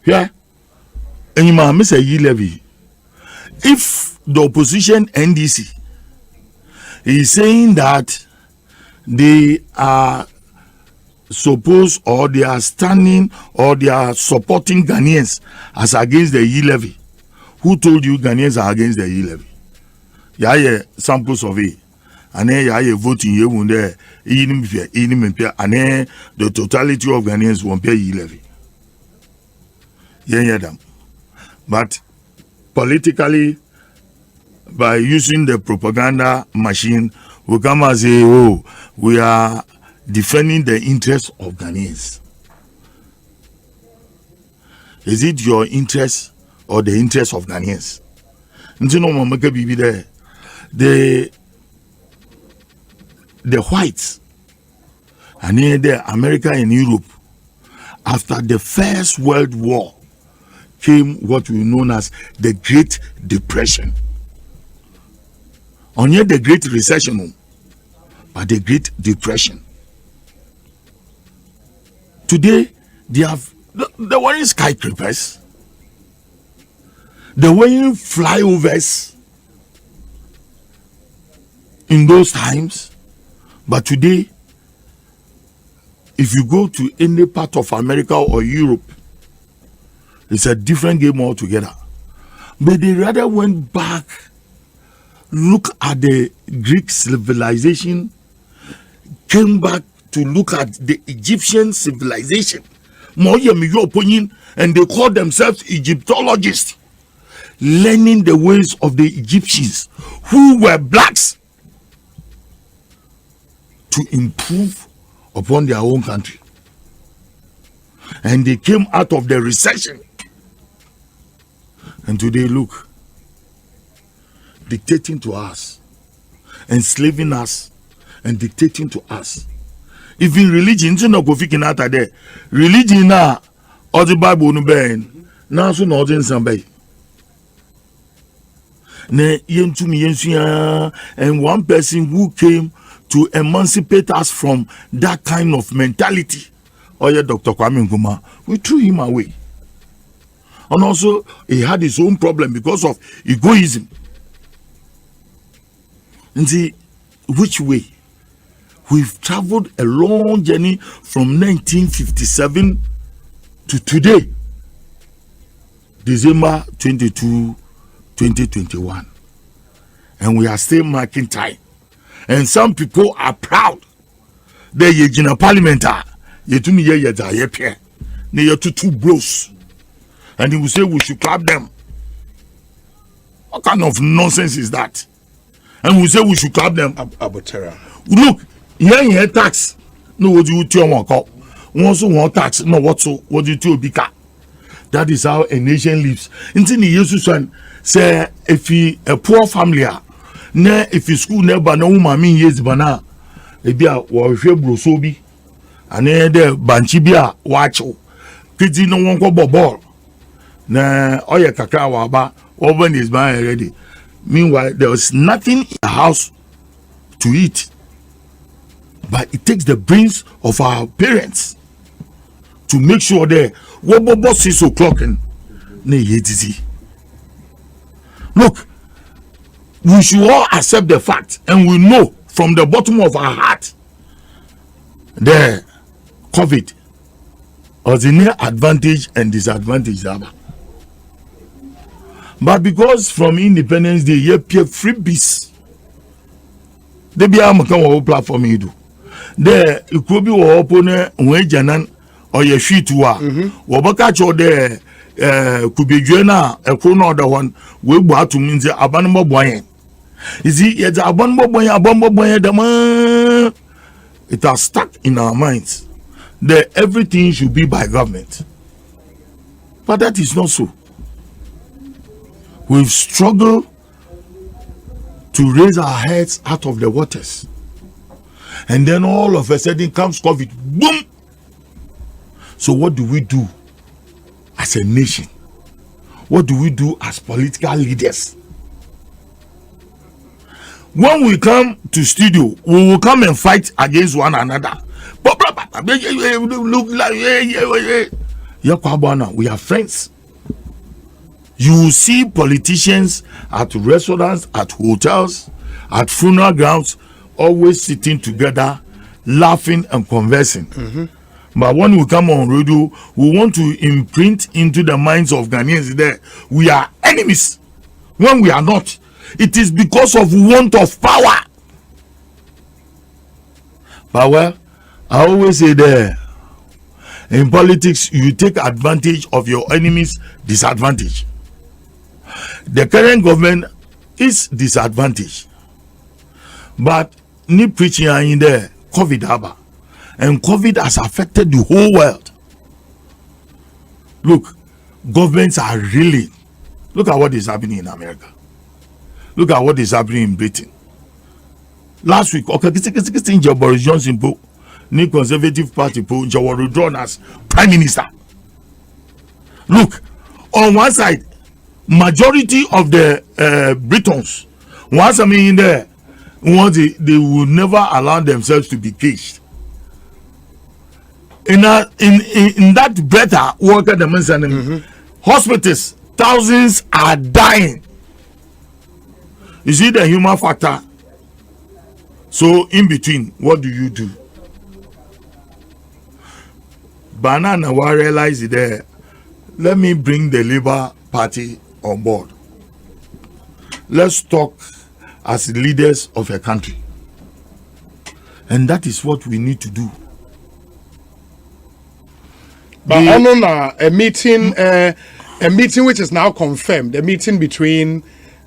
Yeah. And you miss a Levey. If the opposition NDC is saying that they are supposed or they are standing or they are supporting Ghanaians as against the Levey, who told you Ghanaians are against the Levey? Yeah, sample survey. And then yeah, voting you won there. And then the totality of Ghanaians won't pay Levey. Yeah, them. But politically, by using the propaganda machine, we come and say, oh, we are defending the interests of Ghanaians. Is it your interest or the interest of Ghanaians? The whites and the America and Europe, after the First World War, came what we know as the Great Depression. Only the Great Recession, but the Great Depression. Today, they have the wearing skyscrapers, the wearing flyovers in those times. But today, if you go to any part of America or Europe, it's a different game altogether. But they rather went back, look at the Greek civilization, came back to look at the Egyptian civilization. And they call themselves Egyptologists, learning the ways of the Egyptians, who were blacks, to improve upon their own country. And they came out of the recession. And today, look, dictating to us, enslaving us, and dictating to us. Even religion, you know, there. Religion now, or the Bible no ben, now so no in somebody. Ne yentu and one person who came to emancipate us from that kind of mentality, or Dr. Kwame Nkrumah, we threw him away. And also, he had his own problem because of egoism. And see, which way? We've traveled a long journey from 1957 to today, December 22, 2021. And we are still marking time. And some people are proud. They in a parliament. They are two bros. And he will say we should clap them. What kind of nonsense is that? And we say we should clap them. Look, here tax. No, what do you tell one call? Also want tax. No, what do you tell Bika? That is how a nation lives. Until the Jesus say if he a poor family, ne if he school never no woman years bana, ebia wa hwe brosobi, ane de banchi bia wacho. Kiti no one go ball. Na oye kakra wa ba oven is buying already. Meanwhile, there was nothing in the house to eat. But it takes the brains of our parents to make sure that what 6 o'clock and look, we should all accept the fact, and we know from the bottom of our heart the COVID was the advantage and disadvantage. But because from Independence Day, you pay freebies. They be a platform you do. There, it could be open when Janan or your sheet wa. Wabaka cho there could be Jena, a chrono other one, we bought to mean the abandonable boy. Is it yet a bomber boy, the man? It has stuck in our minds that everything should be by government. But that is not so. We've struggled to raise our heads out of the waters. And then all of a sudden comes COVID. Boom! So what do we do as a nation? What do we do as political leaders? When we come to studio, we will come and fight against one another. Look like we are friends. You see politicians at restaurants, at hotels, at funeral grounds, always sitting together, laughing and conversing. But when we come on radio, we want to imprint into the minds of Ghanaians that we are enemies. When we are not, it is because of want of power. Power, I always say there, in politics, you take advantage of your enemy's disadvantage. The current government is disadvantaged. But ni preaching in there, COVID haba. And COVID has affected the whole world. Look, governments are really, look at what is happening in America. Look at what is happening in Britain. Last week, okay, Boris Johnson, the Conservative Party, were withdrawn as Prime Minister. Look, on one side, majority of the Britons, once I mean in there, they will never allow themselves to be caged. In that better worker the hospitals, thousands are dying. You see the human factor. So in between, what do you do? Banana will realize it there. Let me bring the Labour Party on board. Let's talk as leaders of a country. And that is what we need to do. But a meeting which is now confirmed, a meeting between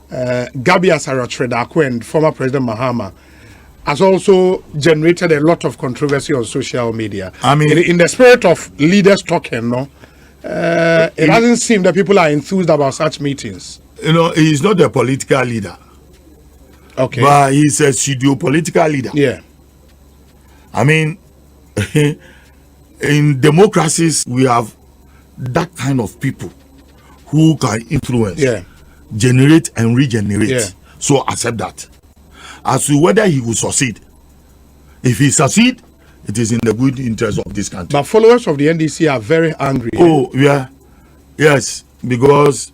Gabi Asare-Tredako and former President Mahama has also generated a lot of controversy on social media. I mean, in the spirit of leaders talking, it doesn't seem that people are enthused about such meetings. You know, he's not a political leader. Okay. But he's a pseudo-political leader. Yeah. I mean, in democracies, we have that kind of people who can influence, generate and regenerate. Yeah. So accept that. As to whether he will succeed, if he succeed, it is in the good interest of this country. But followers of the NDC are very angry. Oh, yeah. Yes, because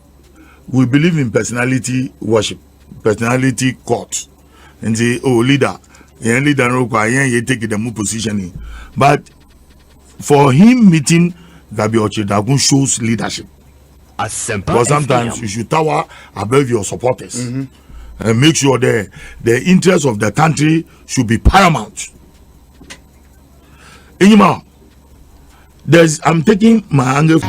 we believe in personality worship, personality court. And say, oh, leader, you take the positioning. But for him meeting Gabi Asare-Tredako shows leadership. Because sometimes you should tower above your supporters and make sure the interests of the country should be paramount. Anymore, I'm taking my angle.